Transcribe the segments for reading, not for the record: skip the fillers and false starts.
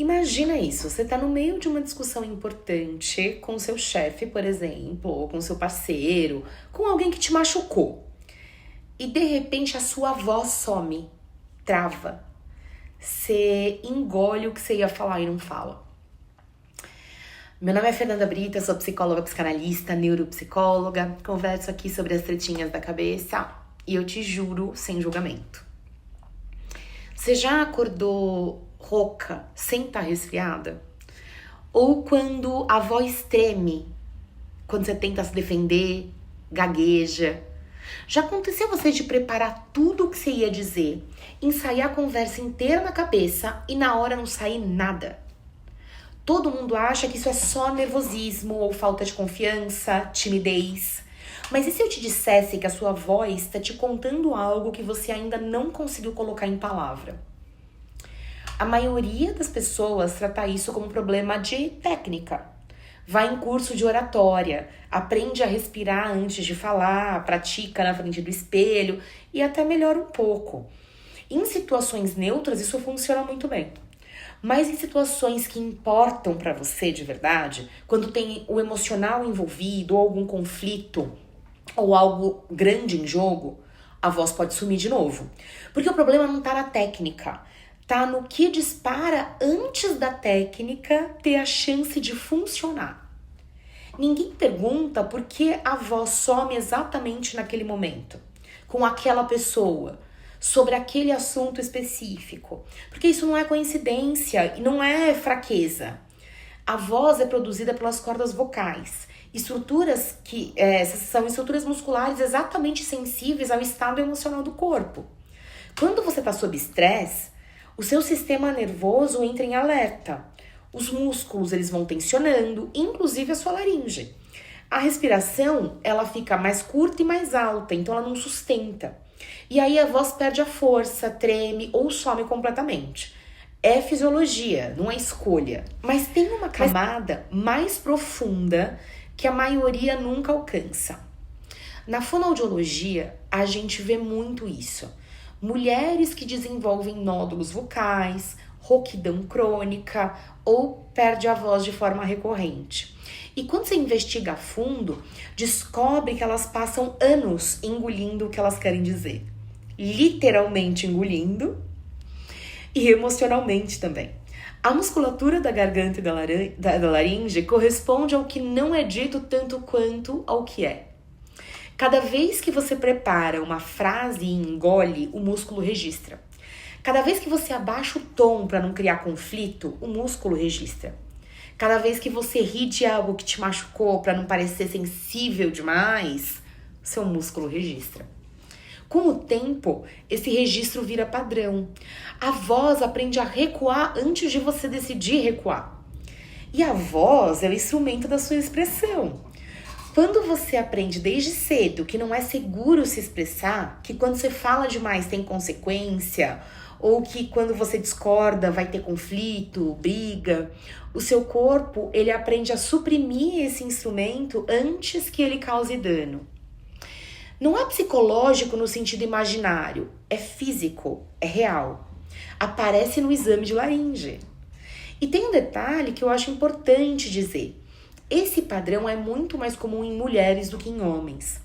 Imagina isso, você tá no meio de uma discussão importante com seu chefe, por exemplo, ou com seu parceiro, com alguém que te machucou. E de repente a sua voz some, trava. Você engole o que você ia falar e não fala. Meu nome é Fernanda Brita, sou psicóloga, psicanalista, neuropsicóloga. Converso aqui sobre as tretinhas da cabeça e eu te juro, sem julgamento. Você já acordou rouca, sem estar resfriada? Ou quando a voz treme, quando você tenta se defender, gagueja? Já aconteceu você de preparar tudo o que você ia dizer, ensaiar a conversa inteira na cabeça e na hora não sair nada? Todo mundo acha que isso é só nervosismo ou falta de confiança, timidez. Mas e se eu te dissesse que a sua voz está te contando algo que você ainda não conseguiu colocar em palavra? A maioria das pessoas trata isso como um problema de técnica. Vai em curso de oratória, aprende a respirar antes de falar, pratica na frente do espelho e até melhora um pouco. Em situações neutras isso funciona muito bem. Mas em situações que importam para você de verdade, quando tem o emocional envolvido ou algum conflito ou algo grande em jogo, a voz pode sumir de novo. Porque o problema não tá na técnica, tá no que dispara antes da técnica ter a chance de funcionar. Ninguém pergunta por que a voz some exatamente naquele momento, com aquela pessoa, sobre aquele assunto específico. Porque isso não é coincidência e não é fraqueza. A voz é produzida pelas cordas vocais. Estruturas que são estruturas musculares exatamente sensíveis ao estado emocional do corpo. Quando você está sob estresse, o seu sistema nervoso entra em alerta. Os músculos eles vão tensionando, inclusive a sua laringe. A respiração ela fica mais curta e mais alta, então ela não sustenta. E aí a voz perde a força, treme ou some completamente. É fisiologia, não é escolha. Mas tem uma camada mais profunda que a maioria nunca alcança. Na fonoaudiologia, a gente vê muito isso. Mulheres que desenvolvem nódulos vocais, rouquidão crônica ou perde a voz de forma recorrente. E quando você investiga a fundo, descobre que elas passam anos engolindo o que elas querem dizer. Literalmente engolindo e emocionalmente também. A musculatura da garganta e da laringe corresponde ao que não é dito tanto quanto ao que é. Cada vez que você prepara uma frase e engole, o músculo registra. Cada vez que você abaixa o tom para não criar conflito, o músculo registra. Cada vez que você ri de algo que te machucou para não parecer sensível demais, seu músculo registra. Com o tempo, esse registro vira padrão. A voz aprende a recuar antes de você decidir recuar. E a voz é o instrumento da sua expressão. Quando você aprende desde cedo que não é seguro se expressar, que quando você fala demais tem consequência, ou que quando você discorda vai ter conflito, briga, o seu corpo ele aprende a suprimir esse instrumento antes que ele cause dano. Não é psicológico no sentido imaginário, é físico, é real. Aparece no exame de laringe. E tem um detalhe que eu acho importante dizer. Esse padrão é muito mais comum em mulheres do que em homens.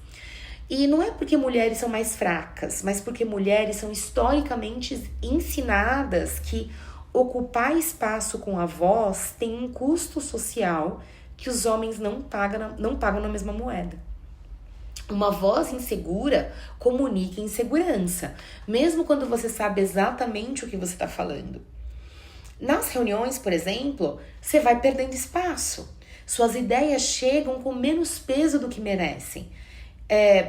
E não é porque mulheres são mais fracas, mas porque mulheres são historicamente ensinadas que ocupar espaço com a voz tem um custo social que os homens não pagam na mesma moeda. Uma voz insegura comunica insegurança, mesmo quando você sabe exatamente o que você está falando. Nas reuniões, por exemplo, você vai perdendo espaço. Suas ideias chegam com menos peso do que merecem.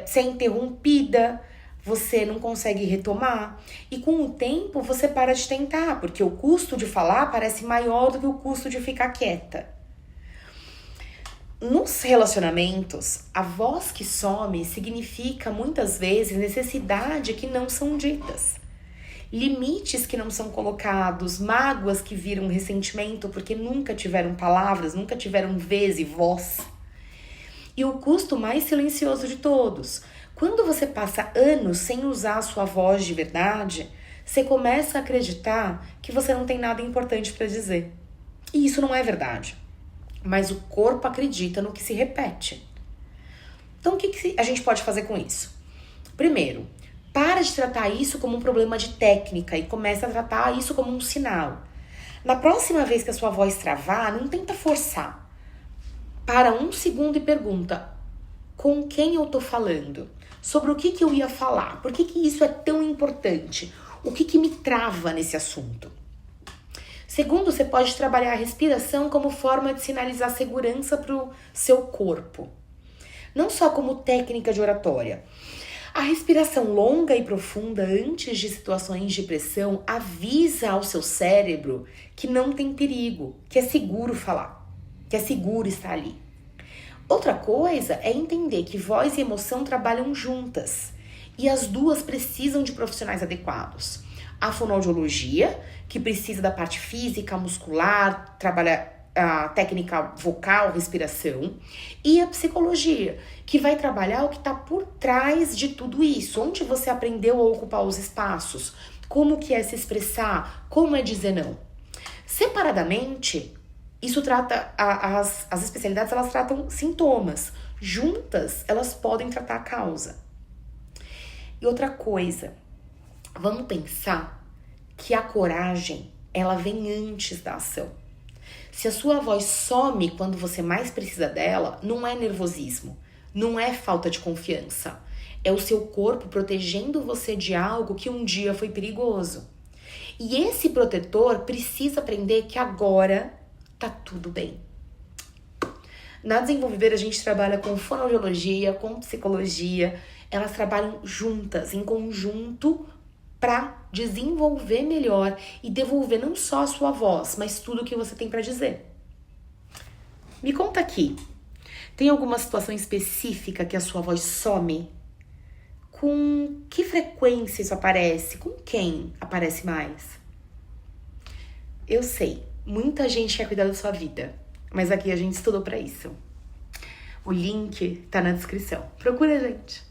Você é interrompida, você não consegue retomar. E com o tempo você para de tentar, porque o custo de falar parece maior do que o custo de ficar quieta. Nos relacionamentos, a voz que some significa muitas vezes necessidade que não são ditas. Limites que não são colocados, mágoas que viram ressentimento porque nunca tiveram palavras, nunca tiveram vez e voz. E o custo mais silencioso de todos. Quando você passa anos sem usar a sua voz de verdade, você começa a acreditar que você não tem nada importante para dizer. E isso não é verdade. Mas o corpo acredita no que se repete. Então, o que a gente pode fazer com isso? Primeiro, para de tratar isso como um problema de técnica e começa a tratar isso como um sinal. Na próxima vez que a sua voz travar, não tenta forçar. Para um segundo e pergunta: com quem eu tô falando? Sobre o que eu ia falar? Por que isso é tão importante? O que me trava nesse assunto? Segundo, você pode trabalhar a respiração como forma de sinalizar segurança para o seu corpo. Não só como técnica de oratória. A respiração longa e profunda antes de situações de pressão avisa ao seu cérebro que não tem perigo, que é seguro falar, que é seguro estar ali. Outra coisa é entender que voz e emoção trabalham juntas e as duas precisam de profissionais adequados. A fonoaudiologia, que precisa da parte física, muscular, trabalha a técnica vocal, respiração, e a psicologia, que vai trabalhar o que está por trás de tudo isso, onde você aprendeu a ocupar os espaços, como que é se expressar, como é dizer não. Separadamente, isso trata, as especialidades elas tratam sintomas, juntas elas podem tratar a causa. E outra coisa, vamos pensar que a coragem, ela vem antes da ação. Se a sua voz some quando você mais precisa dela, não é nervosismo, não é falta de confiança. É o seu corpo protegendo você de algo que um dia foi perigoso. E esse protetor precisa aprender que agora tá tudo bem. Na Desenvolver a gente trabalha com fonoaudiologia, com psicologia. Elas trabalham juntas, em conjunto, para desenvolver melhor e devolver não só a sua voz, mas tudo o que você tem para dizer. Me conta aqui, tem alguma situação específica que a sua voz some? Com que frequência isso aparece? Com quem aparece mais? Eu sei, muita gente quer cuidar da sua vida, mas aqui a gente estudou para isso. O link tá na descrição. Procura a gente.